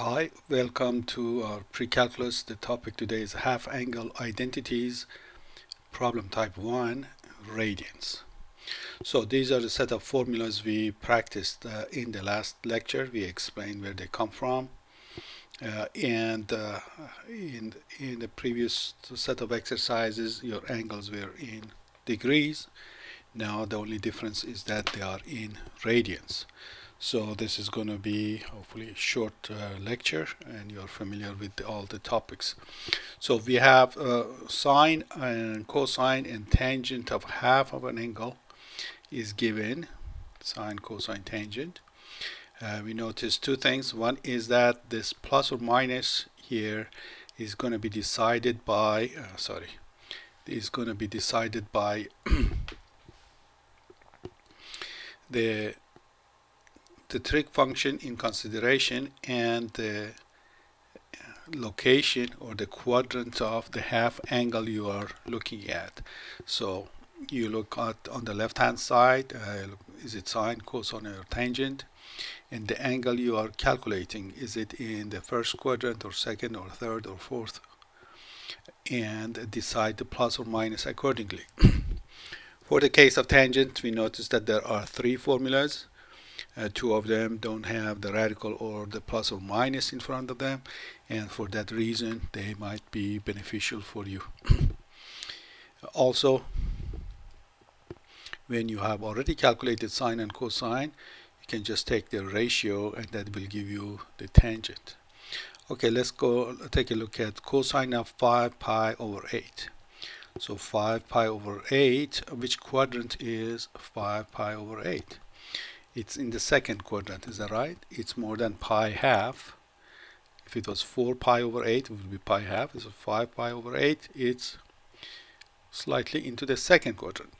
Hi, welcome to our pre-calculus. The topic today is half angle identities, problem type 1, radians. So these are the set of formulas we practiced in the last lecture. We explained where they come from. And in the previous set of exercises, your angles were in degrees. Now the only difference is that they are in radians. So this is going to be hopefully a short lecture, and you're familiar with all the topics. So we have sine and cosine and tangent of half of an angle is given, sine, cosine, tangent. We notice two things. One is that this plus or minus here is going to be decided by, is going to be decided by the trig function in consideration and the location or the quadrant of the half angle you are looking at. So you look at on the left hand side, is it sine, cosine, or tangent, and the angle you are calculating, is it in the first quadrant or second or third or fourth, and decide the plus or minus accordingly. For the case of tangent, we notice that there are three formulas. Two of them don't have the radical or the plus or minus in front of them, and for that reason they might be beneficial for you. Also, when you have already calculated sine and cosine, you can just take the ratio and that will give you the tangent. Okay, let's go take a look at cosine of 5 pi over 8. So 5 pi over 8, which quadrant is 5 pi over 8? It's in the second quadrant, is that right? It's more than pi half. If it was 4 pi over 8, it would be pi half. So 5 pi over 8, it's slightly into the second quadrant.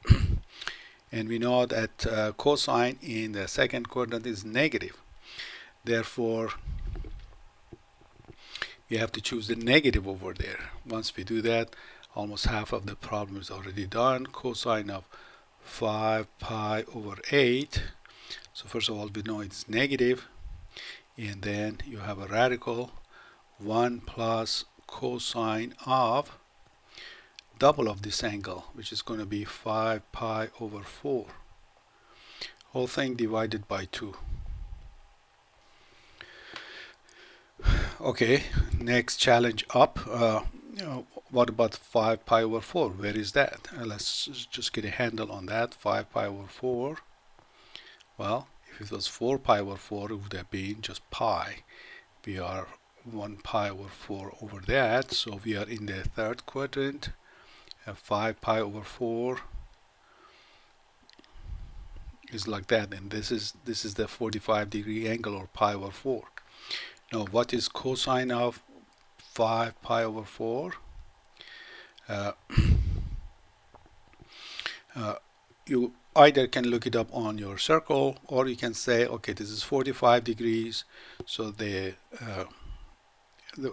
And we know that cosine in the second quadrant is negative. Therefore, we have to choose the negative over there. Once we do that, almost half of the problem is already done. Cosine of 5 pi over 8. So first of all, we know it's negative, and then you have a radical 1 plus cosine of double of this angle, which is going to be 5 pi over 4. Whole thing divided by 2. Okay, next challenge up. What about 5 pi over 4? Where is that? Let's just get a handle on that. 5 pi over 4. Well, if it was 4 pi over 4, it would have been just pi. We are 1 pi over 4 over that, so we are in the third quadrant. 5 pi over 4 is like that, and this is the 45-degree angle, or pi over 4. Now, what is cosine of 5 pi over 4? You either can look it up on your circle, or you can say, okay, this is 45 degrees, so the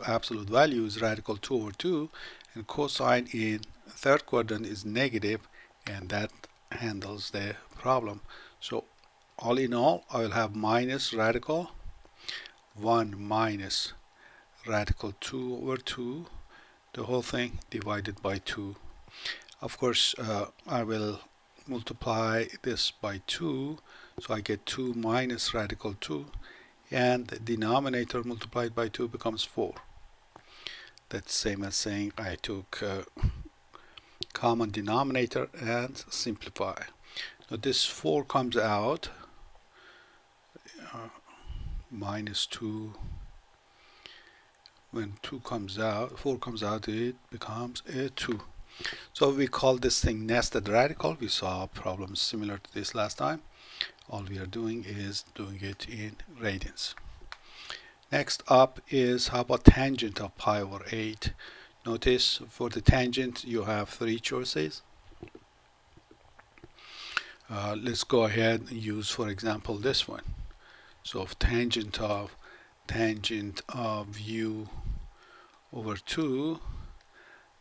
absolute value is radical 2 over 2, and cosine in third quadrant is negative, and that handles the problem. So all in all, I will have minus radical 1 minus radical 2 over 2, the whole thing divided by 2. Of course, I will multiply this by 2, so I get 2 minus radical 2, and the denominator multiplied by 2 becomes 4. That's same as saying I took common denominator and simplify. Now this 4 comes out minus 2. When 2 comes out, 4 comes out, it becomes a 2. So we call this thing nested radical. We saw problems similar to this last time. All we are doing is doing it in radians. Next up is, how about tangent of pi over 8? Notice for the tangent you have three choices. Let's go ahead and use, for example, this one. So if tangent of u over 2,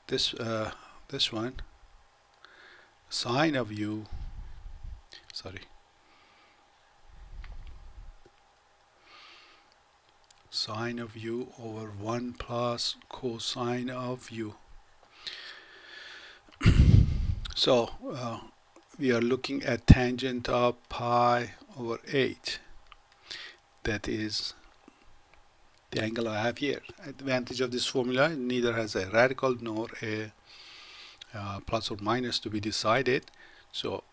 this one, sine of u, sine of u over 1 plus cosine of u. So we are looking at tangent of pi over 8. That is the angle I have here. Advantage of this formula, neither has a radical nor a plus or minus to be decided. So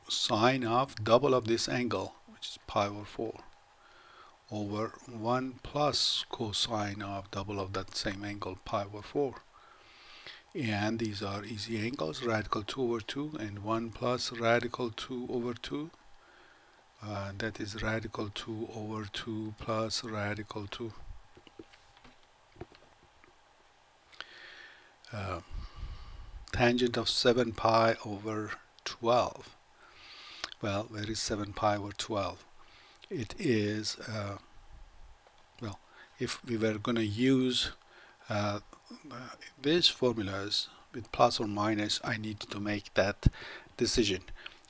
sine of double of this angle, which is pi over 4, over 1 plus cosine of double of that same angle, pi over 4. And these are easy angles, radical 2 over 2 and 1 plus radical 2 over 2. That is radical 2 over 2 plus radical 2. Tangent of 7 pi over 12. Well, where is 7 pi over 12? It is, well, if we were going to use these formulas with plus or minus, I need to make that decision.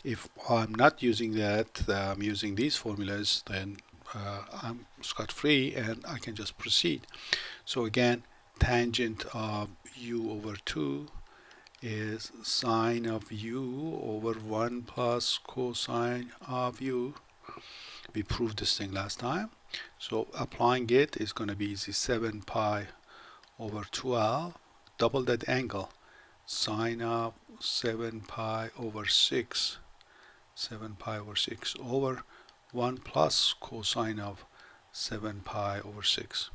If I'm not using that, I'm using these formulas, then I'm scot-free and I can just proceed. So again, tangent of u over 2 is sine of u over 1 plus cosine of u. We proved this thing last time. So applying it is going to be easy. 7 pi over 12, double that angle, sine of 7 pi over 6, 7 pi over 6 over 1 plus cosine of 7 pi over 6.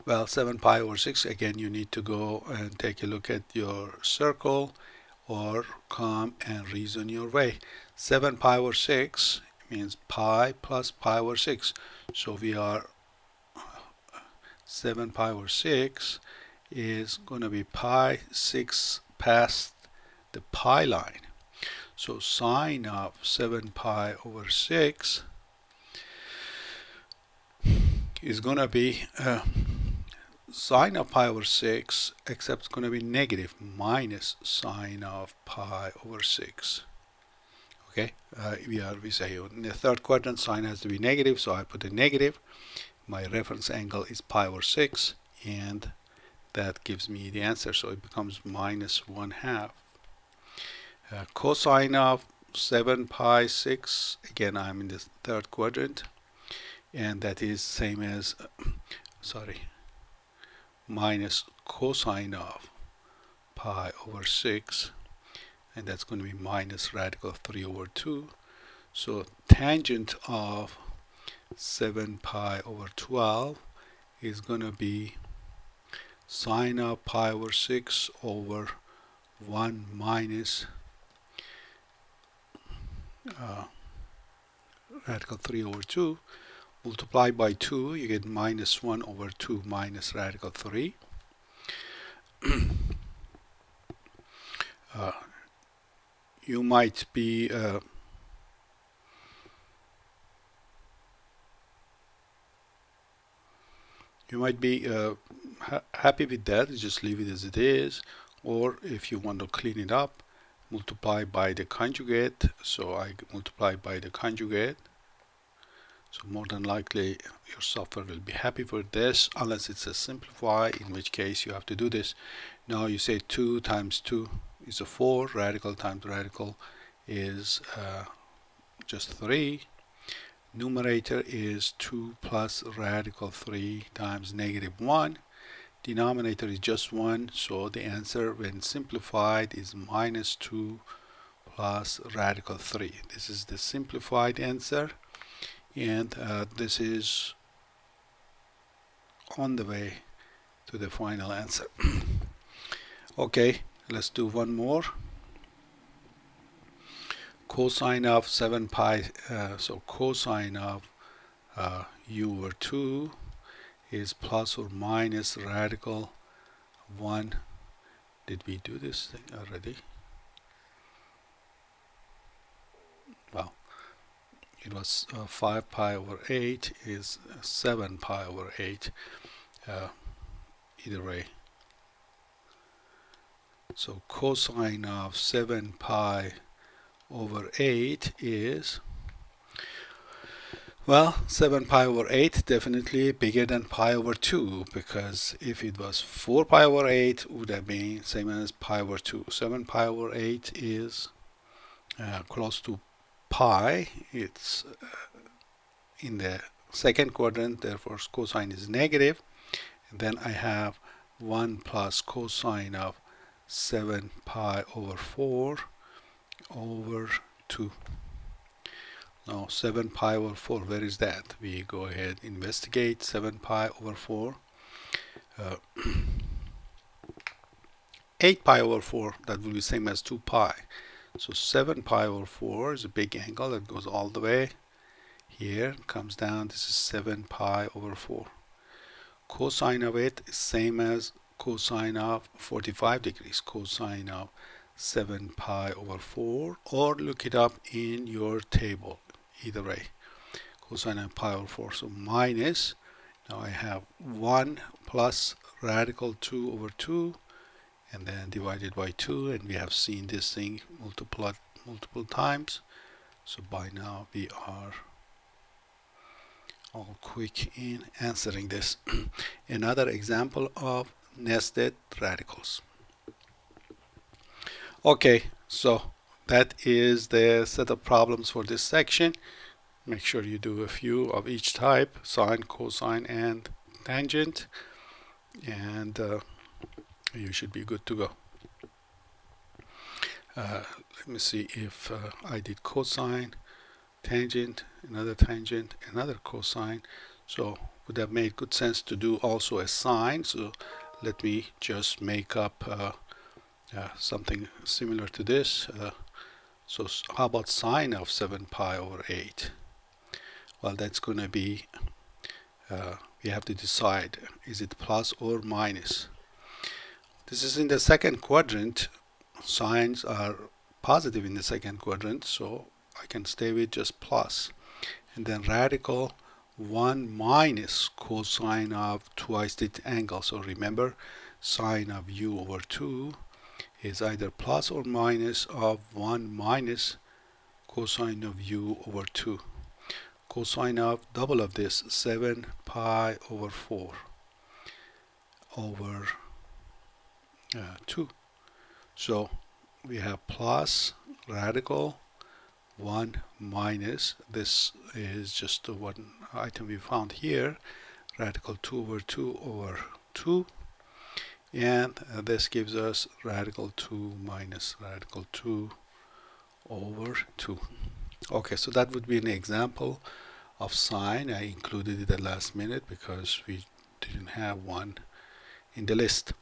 Well, 7 pi over 6, again, you need to go and take a look at your circle or come and reason your way. 7 pi over 6 means pi plus pi over 6. So we are 7 pi over 6 is going to be pi 6 past the pi line. So sine of 7 pi over 6 is going to be sine of pi over 6, except it's going to be negative, minus sine of pi over 6. Okay, we say in the third quadrant sine has to be negative, so I put a negative. My reference angle is pi over 6, and that gives me the answer, so it becomes minus 1/2. Cosine of 7 pi 6, again I'm in the third quadrant, and that is same as minus cosine of pi over 6, and that's going to be minus radical 3 over 2. So tangent of 7 pi over 12 is going to be sine of pi over 6 over 1 minus radical 3 over 2. Multiply by 2, you get minus 1 over 2 minus radical 3. You might be happy with that, just leave it as it is, or if you want to clean it up, multiply by the conjugate. So I multiply by the conjugate. So more than likely your software will be happy for this, unless it's a simplify, in which case you have to do this. Now you say 2 times 2 is a 4, radical times radical is just 3. Numerator is 2 plus radical 3 times negative 1. Denominator is just 1, so the answer when simplified is minus 2 plus radical 3. This is the simplified answer, and this is on the way to the final answer. Okay, let's do one more. Cosine of 7 pi, so cosine of u over 2 is plus or minus radical 1. Did we do this thing already? Well, it was 5 pi over 8 is 7 pi over 8. Either way. So cosine of 7 pi over 8 is Well, 7 pi over 8 definitely bigger than pi over 2, because if it was 4 pi over 8 would have been same as pi over 2. 7 pi over 8 is close to pi. It's in the second quadrant, therefore cosine is negative. And then I have 1 plus cosine of 7 pi over 4 over 2. Now 7 pi over 4, where is that? We go ahead, investigate 7 pi over 4. Uh, 8 pi over 4, that will be same as 2 pi. So 7 pi over 4 is a big angle that goes all the way here, comes down. This is 7 pi over 4. Cosine of it is same as cosine of 45 degrees, cosine of 7 pi over 4, or look it up in your table, either way, cosine of pi over 4. So minus, now I have 1 plus radical 2 over 2, and then divided by 2, and we have seen this thing multiple times. So by now we are all quick in answering this. Another example of nested radicals. Okay, so that is the set of problems for this section. Make sure you do a few of each type: sine, cosine, and tangent, and you should be good to go. Let me see if I did cosine, tangent, another cosine. So would have made good sense to do also a sine. So let me just make up something similar to this. So how about sine of 7 pi over 8? Well, that's going to be, we have to decide, is it plus or minus? This is in the second quadrant. Signs are positive in the second quadrant, so I can stay with just plus. And then radical 1 minus cosine of twice the angle. So remember, sine of u over 2 is either plus or minus of 1 minus cosine of u over 2. Cosine of double of this, 7 pi over 4 over 2. So we have plus radical 1 minus, this is just the one item we found here, radical 2 over 2 over 2, and this gives us radical 2 minus radical 2 over 2. Okay, so that would be an example of sine. I included it at the last minute because we didn't have one in the list.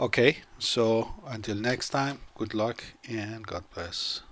Okay, so until next time, good luck and God bless.